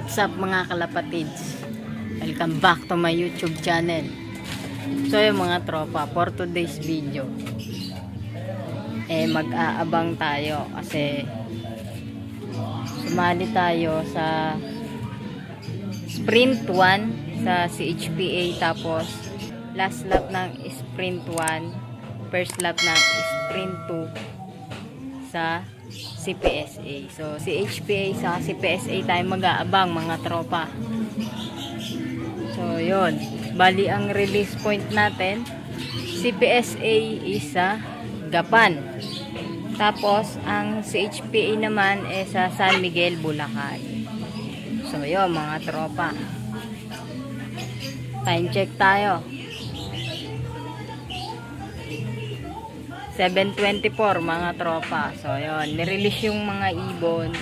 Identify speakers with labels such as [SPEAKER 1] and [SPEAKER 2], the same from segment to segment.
[SPEAKER 1] What's up mga kalapatids? Welcome back to my YouTube channel. So yung mga tropa, for today's video mag-aabang tayo kasi sumali tayo sa Sprint 1 sa CHPA, tapos last lap ng Sprint 1, first lap ng Sprint 2 sa CPSA. So CHPA sa CPSA tayo mag-aabang mga tropa. So yun, bali ang release point natin, CPSA is sa Gapan, tapos ang CHPA naman sa San Miguel, Bulacan. So yun mga tropa, time check tayo, 7:24 mga tropa. So yun, nirelease yung mga ibon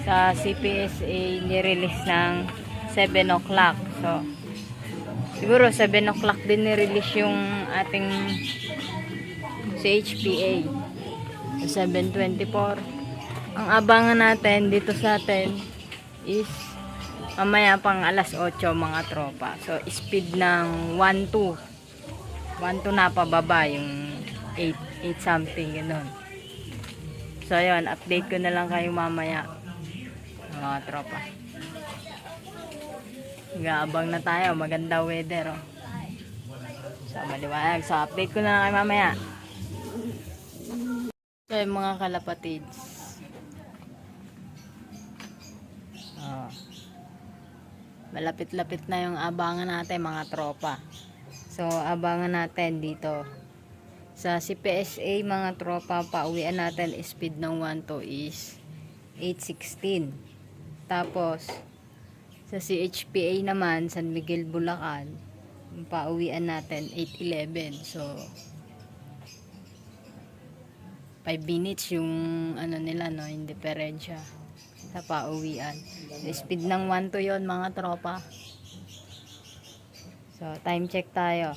[SPEAKER 1] sa CPSA, nirelease ng 7 o'clock. So siguro 7 o'clock din nirelease yung ating CHPA. So 7:24. Ang abangan natin dito sa atin is mamaya pang alas 8 mga tropa. So speed ng 1-2 na pababa, yung 8 something gano'n. So ayun, update ko na lang kayo mamaya mga tropa. Gaabang na tayo, maganda weather so maliwanag. So update ko na lang kayo mamaya. So yung mga kalapatids, malapit-lapit na yung abangan natin mga tropa. So abangan natin dito sa CPSA mga tropa, pauwian natin speed ng 1-2 is 8:16. Tapos sa CHPA naman, San Miguel, Bulacan, pauwian natin 8:11. So 5 minutes yung ano nila, no, yung diferensya sa pauwian. Speed ng 1-2 yon mga tropa. So time check tayo,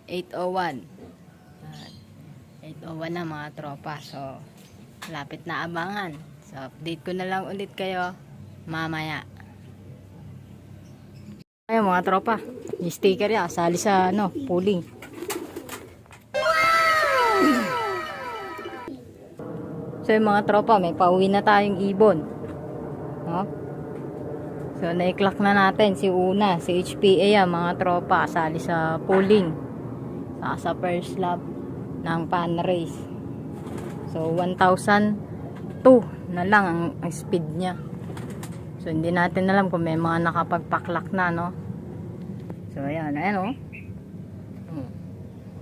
[SPEAKER 1] 8:01. 8:01 na mga tropa. So lapit na abangan. So update ko na lang ulit kayo mamaya. Ayun mga tropa, yung sticker ya, sali sa pooling. So yung mga tropa, may pauwi na tayong ibon. So na-clock na natin si Una, si HPA mga tropa, sali sa pooling sa first lap ng pan race. So 1,002 na lang ang speed niya. So hindi natin alam kung may mga nakapagpaklak na, no. So ayan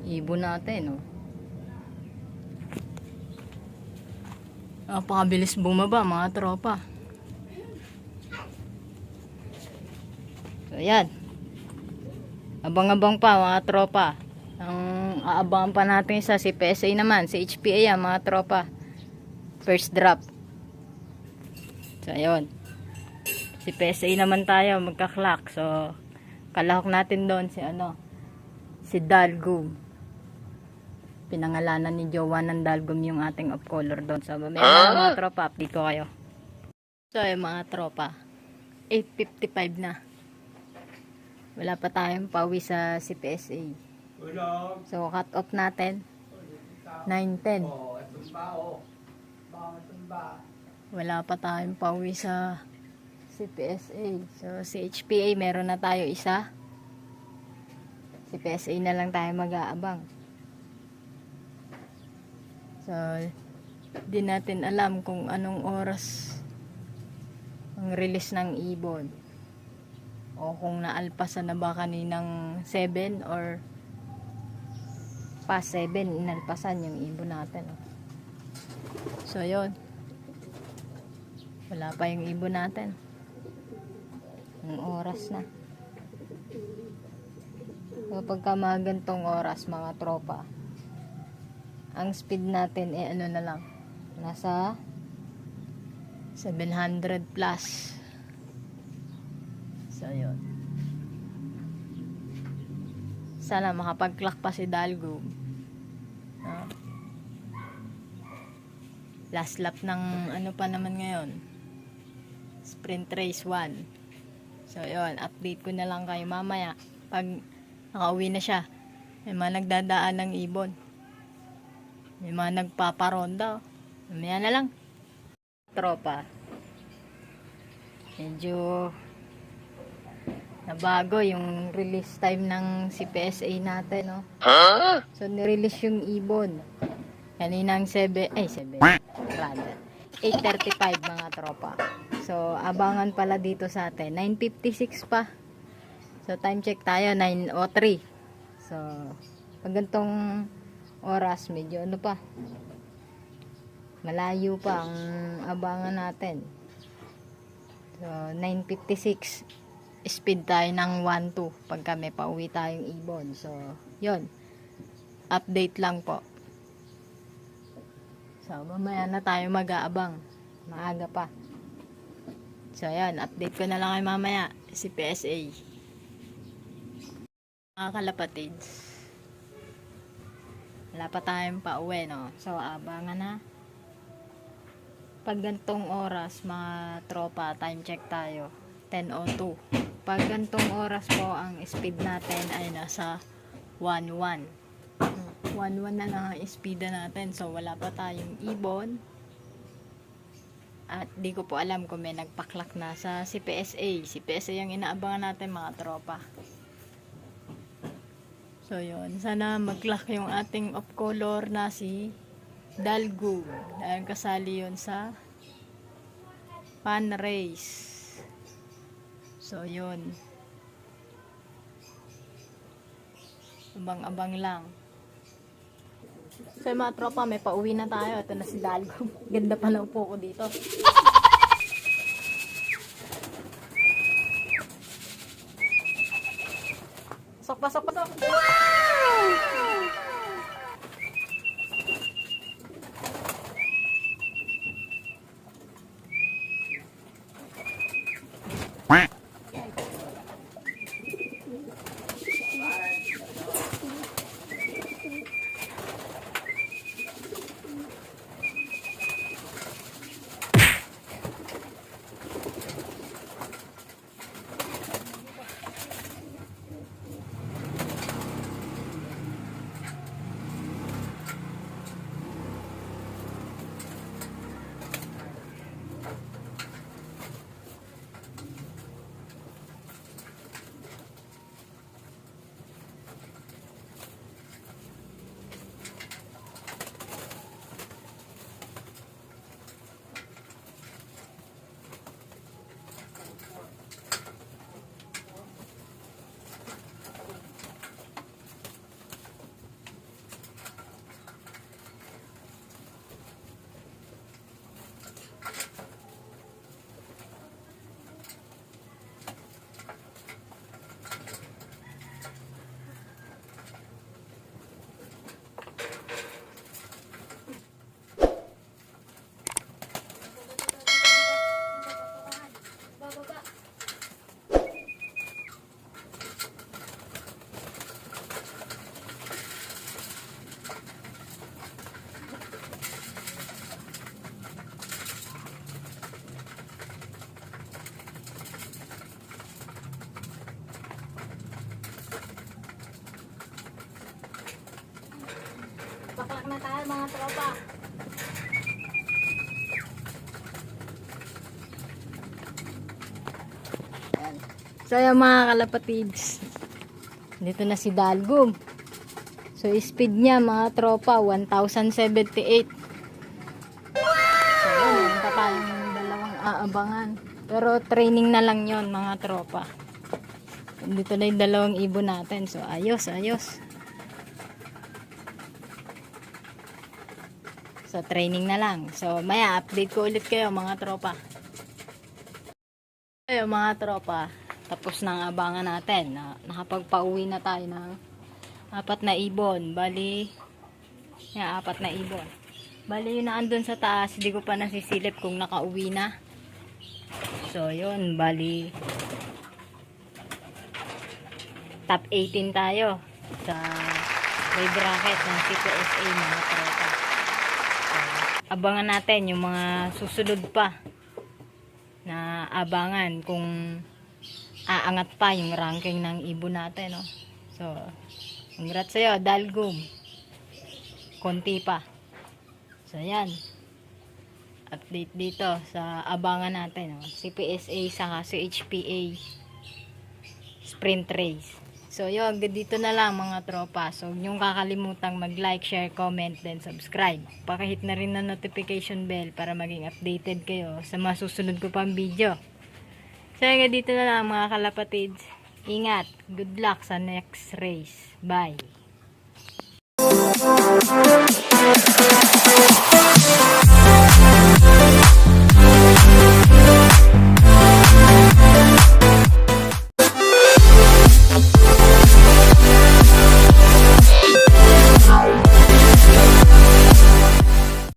[SPEAKER 1] ibon natin, napakabilis bumaba mga tropa. So yan, abang-abang pa mga tropa. Ang aabangan pa natin sa CPSA naman, si HPA mga tropa, first drop. So ayun, CPSA naman tayo magka-clock. So kalahok natin doon si Dalgum. Pinangalanan ni Joanne Dalgum yung ating off color doon. So mamaya mga tropa, update ko kayo. So ayun mga tropa, 8:55 na. Wala pa tayong pauwi sa CPSA. So cut off natin 9:10. Wala pa tayong pauwi sa CPSA. So CHPA meron na tayo isa. CPSA na lang tayo mag-aabang. So di natin alam kung anong oras ang release ng ibon, o kung naalpasan na ba kaninang 7 or past 7 inalpasan yung ibon natin. So yun, wala pa yung ibon natin, ang oras na. So pagka mga gantong oras mga tropa, ang speed natin na lang, nasa 700 plus. So yun, sana makapag-clock pa si Dalgum. Last lap ng pa naman ngayon, sprint race 1. So yun, update ko na lang kayo mamaya pag nakauwi na siya. May mga nagdadaan ng ibon, may mga nagpaparonda. Mamaya na lang. Tropa, medyo nabago yung release time ng CPSA natin, no? So nirelease yung ibon kaninang 8:35 mga tropa. So abangan pala dito sa atin 9:56 pa. So time check tayo 9:03. So pag gantong oras medyo ano pa, malayo pa ang abangan natin. So 9:56, speed tayo ng 1-2 pagka may pauwi tayong ibon. So yun, update lang po. So mamaya na tayo mag-aabang, maaga pa. So yan, update ko na lang kayo mamaya si PSA. Mga kalapatids, wala pa tayong pauwi, no? So abangan na. Pag gantong oras mga tropa, time check tayo 10:02. Pag gantong oras po, ang speed natin ay nasa 1-1. 1-1 na lang ang speed natin. So wala pa tayong ibon. At di ko po alam kung may nagpaklak na sa CPSA. CPSA yung inaabangan natin mga tropa. So yun, sana mag-clock yung ating off color na si Dalgum. Dahil kasali yun sa fan race. So yun, abang-abang lang. So mga tropa, may pauwi na tayo. Ito na si Dalgum. Ganda pa ng upo ko dito. Pasok. Wow! Paklak na tayo mga tropa. Ayan. So yung mga kalapatids, dito na si Dalgum. So speed niya mga tropa 1078. So yun, pa tayong dalawang aabangan. Pero training na lang yon mga tropa. Dito na yung dalawang ibon natin. So ayos. So training na lang. So maya update ko ulit kayo mga tropa. Ayun mga tropa, tapos na ang abangan natin. Nakapagpauwi na tayo ng 4 na ibon. Bali, 4 na ibon. Bali yun na andun sa taas. Hindi ko pa nasisilip kung nakauwi na. So yun, bali top 18 tayo sa may bracket ng CPSA mga tropa. So, abangan natin yung mga susunod pa. na abangan kung aangat pa yung ranking ng ibon natin, no? So, congrats sa'yo, Dalgum. Konti pa. So, yan. Update dito sa abangan natin, no? Si PSA saka si HPA sprint race. So, yun, dito na lang mga tropa. So, huwag niyong kakalimutang mag-like, share, comment, then subscribe. Pakihit na rin na notification bell para maging updated kayo sa mga susunod ko pang video. So, hanggang dito na lang mga kalapatids. Ingat. Good luck sa next race. Bye.